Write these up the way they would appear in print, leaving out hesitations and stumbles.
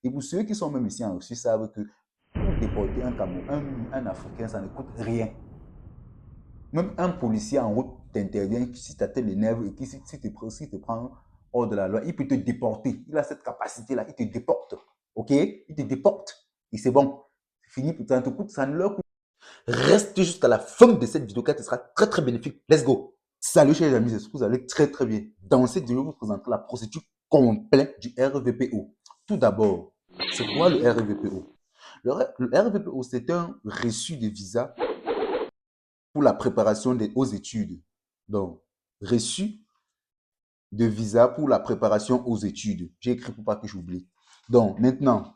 Et pour ceux qui sont même ici en Russie savent que pour déporter un Africain, ça ne coûte rien. Même un policier en route t'intervient si ta tête l'énerve et qui, si te prend hors de la loi, il peut te déporter. Il a cette capacité-là, il te déporte. OK? Il te déporte. Et c'est bon. C'est fini, ça ne te coûte, ça ne leur coûte. Reste jusqu'à la fin de cette vidéo car ce sera très très bénéfique. Let's go. Salut chers amis, j'espère que vous allez très très bien. Dans cette vidéo, je vais vous présenter la procédure complète du RVPO. Tout d'abord, c'est quoi le RVPO? Le RVPO, c'est un reçu de visa pour la préparation aux études. Donc, reçu de visa pour la préparation aux études. J'ai écrit pour pas que j'oublie. Donc, maintenant,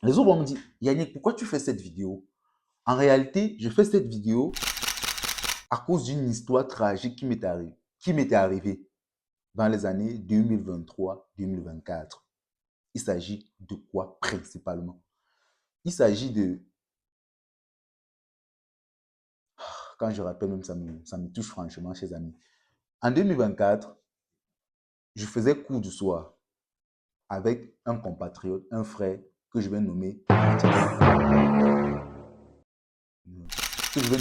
les autres vont me dire, Yannick, pourquoi tu fais cette vidéo? En réalité, je fais cette vidéo à cause d'une histoire tragique qui m'était arrivée dans les années 2023-2024. Il s'agit de quoi principalement? Il s'agit de, quand je rappelle même, ça me touche franchement, chers amis. En 2024, je faisais cours du soir avec un compatriote, un frère que je vais nommer que je vais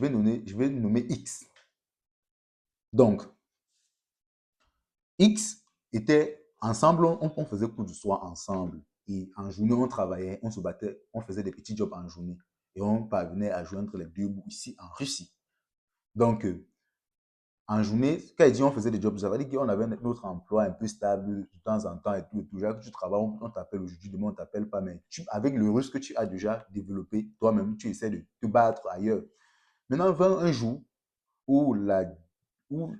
nommer je vais nommer X. Donc, X était ensemble, on faisait cours du soir ensemble. Et en journée, on travaillait, on se battait, on faisait des petits jobs en journée. Et on parvenait à joindre les deux bouts ici en Russie. Donc, en journée, quand il dit on faisait des jobs, ça veut dire qu'on avait notre emploi un peu stable de temps en temps et tout. Et tout. Genre, tu travailles, on t'appelle aujourd'hui, demain on t'appelle pas, mais avec le russe que tu as déjà développé, toi-même, tu essaies de te battre ailleurs. Maintenant, vint un jour où, où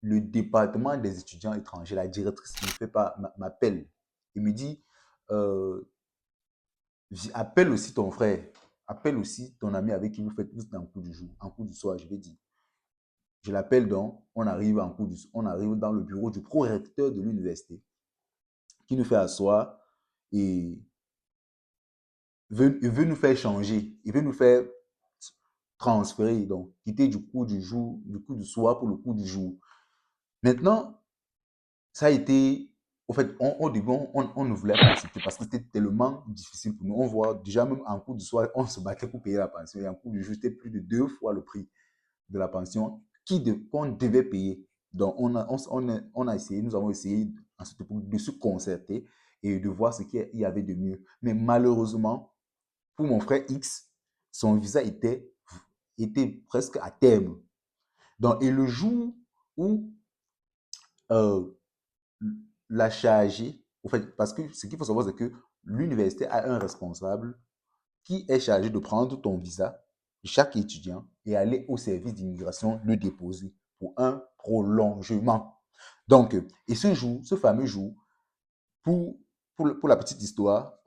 le département des étudiants étrangers, la directrice m'appelle et me dit, euh, appelle aussi ton frère, appelle aussi ton ami avec qui vous faites tous en cours du jour, en cours du soir, je vais dire. Je l'appelle donc, on arrive dans le bureau du pro-recteur de l'université qui nous fait asseoir et il veut nous faire changer, il veut nous faire transférer, donc quitter du cours du jour, du cours du soir pour le cours du jour. Maintenant, ça a été, au fait, au début, on ne voulait pas accepter parce que c'était tellement difficile pour nous. On voit déjà même en cours du soir, on se battait pour payer la pension et en cours du jour, c'était plus de 2 fois le prix de la pension qu'on devait payer. Donc, on a essayé, nous avons essayé en cette époque de se concerter et de voir ce qu'il y avait de mieux. Mais malheureusement, pour mon frère X, son visa était presque à terme. Donc, et le jour où euh, la chargée, en fait, parce que ce qu'il faut savoir, c'est que l'université a un responsable qui est chargé de prendre ton visa de chaque étudiant et aller au service d'immigration le déposer pour un prolongement. Donc, et ce jour, ce fameux jour, pour, pour la petite histoire,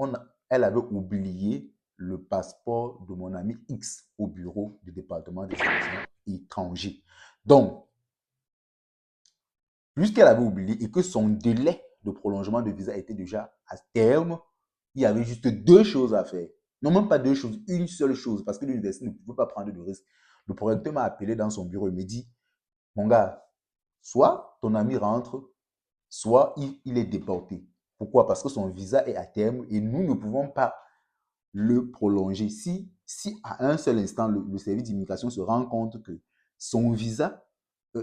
elle avait oublié le passeport de mon ami X au bureau du département des étudiants étrangers. Donc, puisqu'elle avait oublié et que son délai de prolongement de visa était déjà à terme, il y avait juste deux choses à faire. Non, même pas deux choses, une seule chose, parce que l'université ne pouvait pas prendre de risque. Le prorecteur m'a appelé dans son bureau et me dit, mon gars, soit ton ami rentre, soit il est déporté. Pourquoi? Parce que son visa est à terme et nous ne pouvons pas le prolonger. Si à un seul instant, le service d'immigration se rend compte que son visa,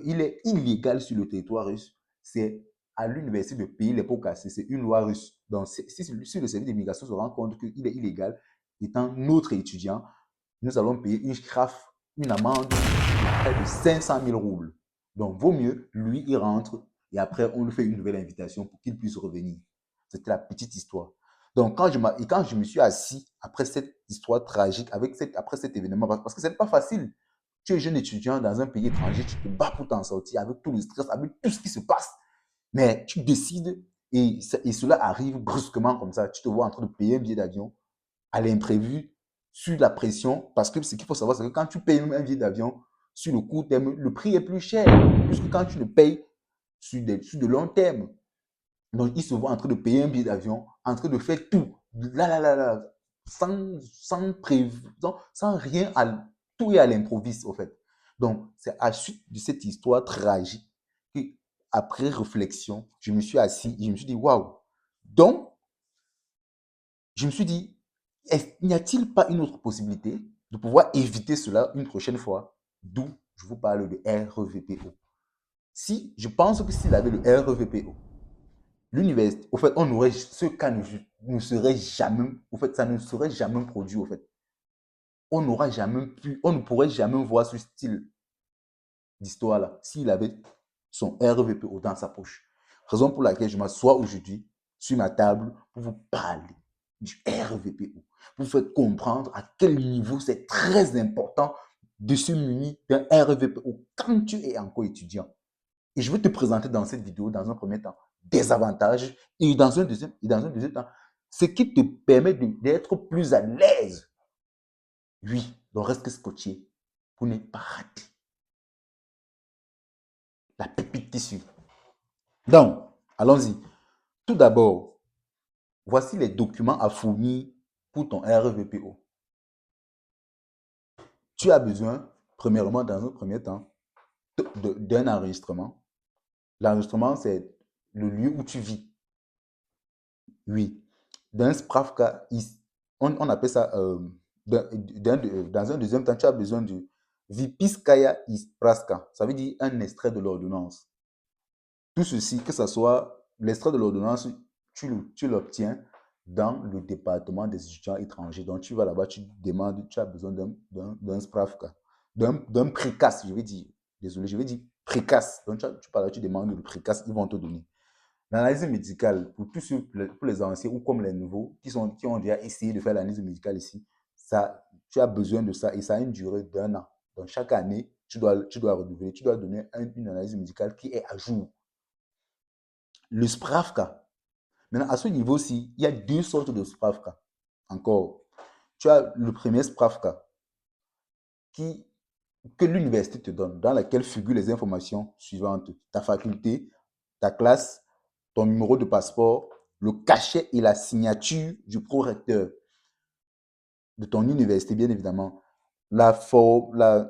il est illégal sur le territoire russe, c'est à l'université de payer les pots cassés. C'est une loi russe. Donc, si le service d'immigration se rend compte qu'il est illégal, étant notre étudiant, nous allons payer une amende de près de 500 000 roubles. Donc, vaut mieux, lui, il rentre et après, on lui fait une nouvelle invitation pour qu'il puisse revenir. C'était la petite histoire. Donc, quand je me suis assis après cette histoire tragique, après cet événement, parce que ce n'est pas facile. Tu es jeune étudiant dans un pays étranger, tu te bats pour t'en sortir avec tout le stress, avec tout ce qui se passe. Mais tu décides et cela arrive brusquement comme ça. Tu te vois en train de payer un billet d'avion à l'imprévu, sur la pression, parce que ce qu'il faut savoir, c'est que quand tu payes un billet d'avion, sur le court terme, le prix est plus cher, puisque quand tu le payes sur de long terme. Donc, il se voit en train de payer un billet d'avion, en train de faire tout, sans rien, tout est à l'improviste, au fait. Donc, c'est à la suite de cette histoire tragique après réflexion, je me suis assis et je me suis dit, waouh. Donc, je me suis dit, n'y a-t-il pas une autre possibilité de pouvoir éviter cela une prochaine fois? D'où je vous parle de REVPO. Si, je pense que s'il avait le REVPO, l'université, au fait, on aurait, ce cas ne serait jamais, au fait, ça ne serait jamais produit, au fait. On n'aura jamais pu, on ne pourrait jamais voir ce style d'histoire-là s'il avait son REVPO dans sa poche. Raison pour laquelle je m'assois aujourd'hui sur ma table pour vous parler du REVPO, pour vous faire comprendre à quel niveau c'est très important de se munir d'un REVPO quand tu es encore étudiant. Et je vais te présenter dans cette vidéo, dans un premier temps, des avantages et dans un deuxième temps, ce qui te permet d'être plus à l'aise. Oui, donc reste scotché pour ne pas rater la pépite tissu. Donc, allons-y. Tout d'abord, voici les documents à fournir pour ton REVPO. Tu as besoin, premièrement, dans un premier temps, d'un enregistrement. L'enregistrement, c'est le lieu où tu vis. Oui. D'un Spravka, on appelle ça, dans un deuxième temps, tu as besoin de Vipiskaya Ispraska. Ça veut dire un extrait de l'ordonnance. Tout ceci, que ce soit l'extrait de l'ordonnance, tu l'obtiens dans le département des étudiants étrangers. Donc, tu vas là-bas, tu demandes, tu as besoin d'un Spravka, d'un précasse, je vais dire. Désolé, je vais dire précasse. Donc, tu parles, tu demandes le précasse, ils vont te donner. L'analyse médicale, pour tous ceux, pour les anciens ou comme les nouveaux qui ont déjà essayé de faire l'analyse médicale ici, ça, tu as besoin de ça et ça a une durée d'1 an. Donc, chaque année, tu dois renouveler, tu dois donner une analyse médicale qui est à jour. Le Spravka. Maintenant, à ce niveau-ci, il y a deux sortes de Spravka. Encore. Tu as le premier Spravka qui, que l'université te donne, dans laquelle figurent les informations suivantes. Ta faculté, ta classe, ton numéro de passeport, le cachet et la signature du prorecteur de ton université, bien évidemment. La, for la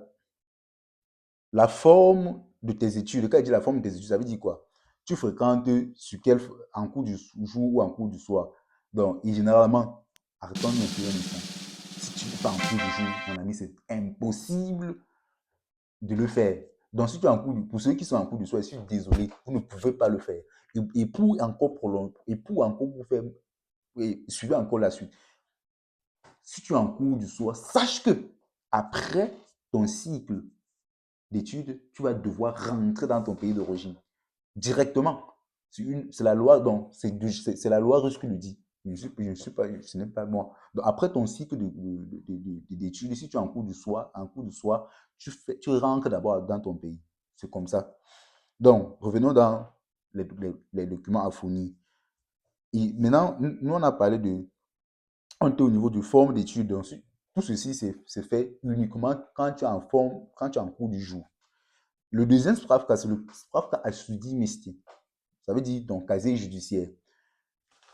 forme de tes études. Quand je dis la forme de tes études, ça veut dire quoi? Tu fréquentes sur quel, en cours du jour ou en cours du soir. Donc, et généralement, arrêtons-nous un peu un instant. Si tu n'es pas en cours du jour, mon ami, c'est impossible de le faire. Donc, si tu es en cours, pour ceux qui sont en cours du soir, je suis désolé, vous ne pouvez pas le faire. Et pour encore prolonger, et pour encore vous faire, et suivez encore la suite. Si tu es en cours du soir, sache que après ton cycle d'études, tu vas devoir rentrer dans ton pays d'origine directement. C'est la loi, donc c'est la loi russe qui le dit. Je ne suis pas, ce n'est pas moi. Donc, après ton cycle d'études, si tu es en cours du soir, tu rentres d'abord dans ton pays. C'est comme ça. Donc, revenons dans les documents à fournir. Et maintenant, nous, on a parlé de, on était au niveau de forme d'études. Donc, tout ceci, c'est fait uniquement quand tu es en forme, quand tu es en cours du jour. Le deuxième Spravka, c'est le Spravka Asudi Mesti. Ça veut dire ton casier judiciaire,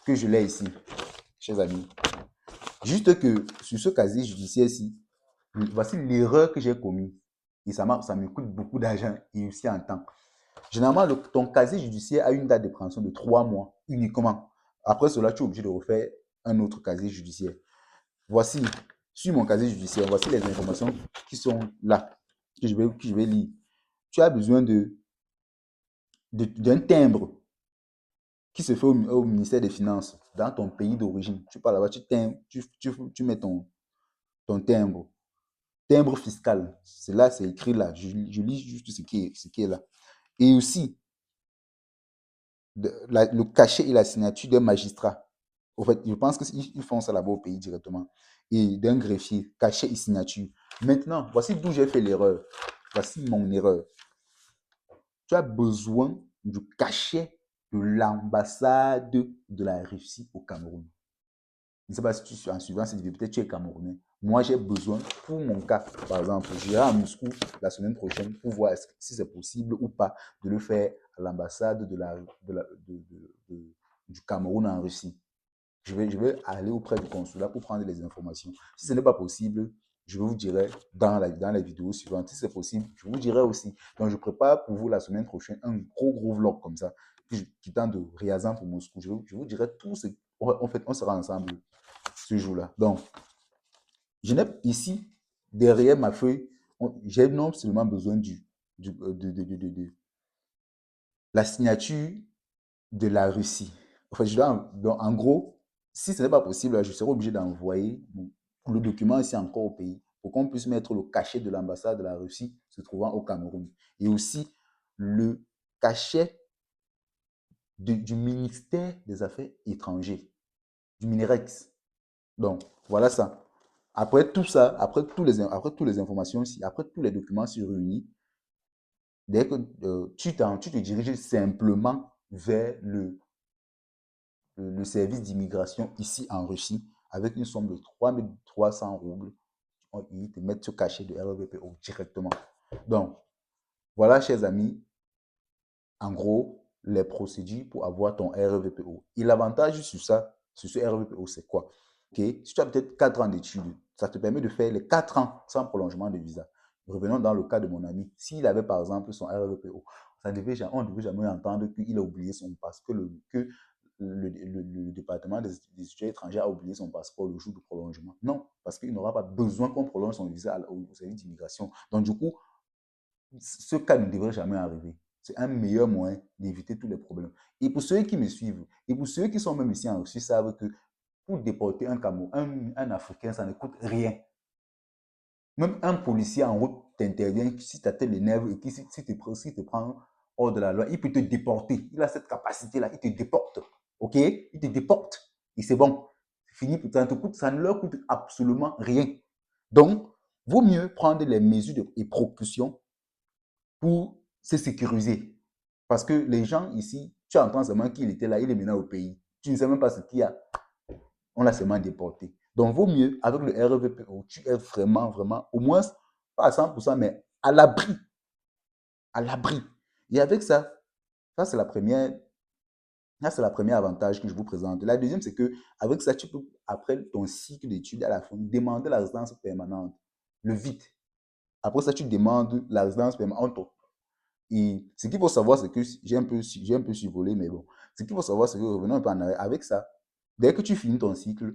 que je l'ai ici, chers amis. Juste que sur ce casier judiciaire-ci, voici l'erreur que j'ai commise. Et ça me coûte beaucoup d'argent et aussi en temps. Généralement, ton casier judiciaire a une date de préhension de 3 mois uniquement. Après cela, tu es obligé de refaire un autre casier judiciaire. Voici, sur mon casier judiciaire, voici les informations qui sont là, que je vais lire. Tu as besoin d'un timbre qui se fait au ministère des Finances dans ton pays d'origine. Tu pars là-bas, tu mets ton timbre. Timbre fiscal. C'est là, c'est écrit là. Je lis juste ce qui est là. Et aussi, le cachet et la signature d'un magistrat. Au fait, je pense qu'ils font ça là-bas au pays directement. Et d'un greffier, cachet et signature. Maintenant, voici d'où j'ai fait l'erreur. Voici mon erreur. Tu as besoin du cachet de l'ambassade de la Russie au Cameroun. Je ne sais pas si tu es en suivant cette vidéo, peut-être tu es Camerounais. Moi, j'ai besoin, pour mon cas, par exemple, j'irai à Moscou la semaine prochaine pour voir si c'est possible ou pas de le faire à l'ambassade du Cameroun en Russie. Je vais aller auprès du consulat pour prendre les informations. Si ce n'est pas possible, je vous dirai dans la vidéo suivante. Si c'est possible, je vous dirai aussi. Donc, je prépare pour vous la semaine prochaine un gros vlog comme ça, qui tente de Ryazan pour Moscou. Je vous dirai tout ce. En fait, on sera ensemble ce jour-là. Donc, je n'ai ici, derrière ma feuille, j'ai non seulement besoin de la signature de la Russie. Enfin, donc, en gros, si ce n'est pas possible, je serai obligé d'envoyer le document ici encore au pays pour qu'on puisse mettre le cachet de l'ambassade de la Russie se trouvant au Cameroun et aussi le cachet du ministère des Affaires étrangères, du Minerex. Donc, voilà ça. Après tout ça, après toutes les informations, après tous les documents réunis, dès que tu te diriges simplement vers le service d'immigration ici en Russie avec une somme de 3300 roubles. Ils te mettent ce cachet de RVPO directement. Donc, voilà, chers amis, en gros, les procédures pour avoir ton RVPO. Et l'avantage sur ça, sur ce RVPO, c'est quoi? Okay? Si tu as peut-être 4 ans d'études, ça te permet de faire les 4 ans sans prolongement de visa. Revenons dans le cas de mon ami. S'il avait par exemple son RVPO, on ne devait jamais entendre qu'il a oublié son passeport, que le département des étudiants étrangers a oublié son passeport le jour du prolongement. Non, parce qu'il n'aura pas besoin qu'on prolonge son visa au service d'immigration. Donc, du coup, ce cas ne devrait jamais arriver. C'est un meilleur moyen d'éviter tous les problèmes. Et pour ceux qui me suivent, et pour ceux qui sont même ici en Russie, savent que pour déporter un Africain, ça ne coûte rien. Même un policier en route t'intervient, si ta tête l'énerve et qui, si te prend hors de la loi, il peut te déporter. Il a cette capacité-là, il te déporte. OK? Il te déporte. Et c'est bon. C'est fini. Ça ne leur coûte absolument rien. Donc, vaut mieux prendre les mesures et précautions pour se sécuriser. Parce que les gens ici, tu entends seulement qu'il était là, il est maintenant au pays. Tu ne sais même pas ce qu'il y a. On l'a seulement déporté. Donc, vaut mieux, avec le RVPO, tu es vraiment, au moins, pas à 100%, mais à l'abri. À l'abri. Et avec ça, ça c'est la première, ça c'est la première avantage que je vous présente. La deuxième, c'est que avec ça, tu peux, après ton cycle d'études à la fin, demander la résidence permanente. Le vite. Après ça, tu demandes la résidence permanente. Et ce qu'il faut savoir, c'est que j'ai un peu survolé, mais bon. Ce qu'il faut savoir, c'est que revenons un peu en arrière. Avec ça, dès que tu finis ton cycle,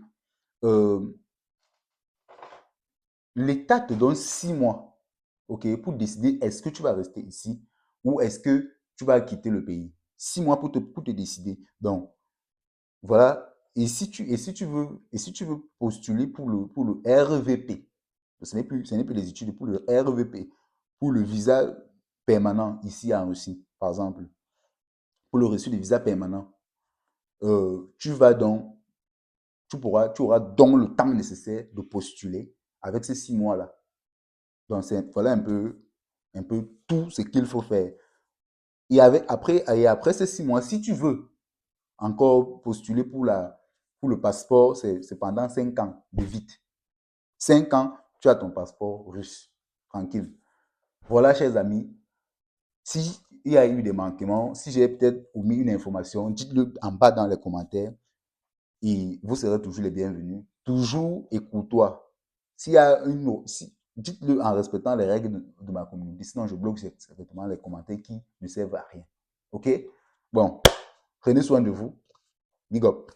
euh, l'État te donne 6 mois, ok, pour décider est-ce que tu vas rester ici ou est-ce que tu vas quitter le pays. 6 mois pour te décider. Donc, voilà. Et si tu veux postuler pour le RVP, ce n'est plus les études, pour le RVP, pour le visa permanent ici en Russie, par exemple, pour le reçu de visa permanent, tu vas donc, tu auras donc le temps nécessaire de postuler avec ces 6 mois-là. Donc, voilà un peu tout ce qu'il faut faire. Et après ces 6 mois, si tu veux encore postuler pour le passeport, c'est pendant 5 ans de vite. 5 ans, tu as ton passeport russe. Tranquille. Voilà, chers amis. Si il y a eu des manquements, si j'ai peut-être omis une information, dites-le en bas dans les commentaires et vous serez toujours les bienvenus. Toujours et courtois. S'il y a dites-le en respectant les règles de ma communauté. Sinon, je bloque directement les commentaires qui ne servent à rien. OK? Bon, prenez soin de vous. Big up.